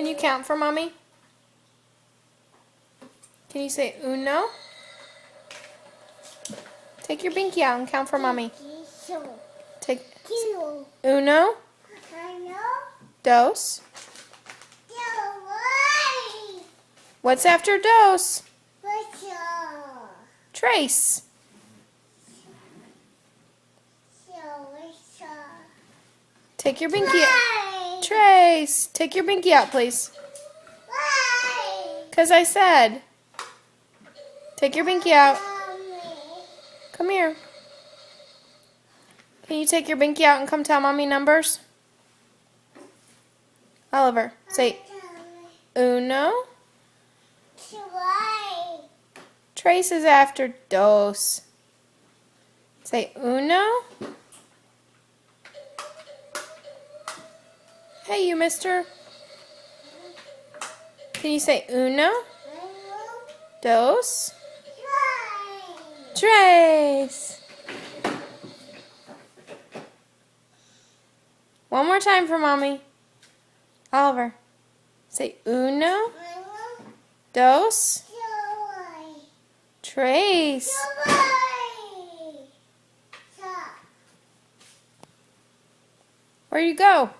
Can you count for mommy? Can you say uno? Take your binky out and count for mommy. Take uno, dos. What's after dos? Trace. Take your binky out. Trace. Take your binky out, please. Because I said. Take your binky out. Come here. Can you take your binky out and come tell mommy numbers? Oliver, say uno. Trace is after dos. Say uno. Hey, you mister. Can you say uno? Dos. Trace. One more time for mommy. Oliver, say uno. Dos. Trace. Where'd you go?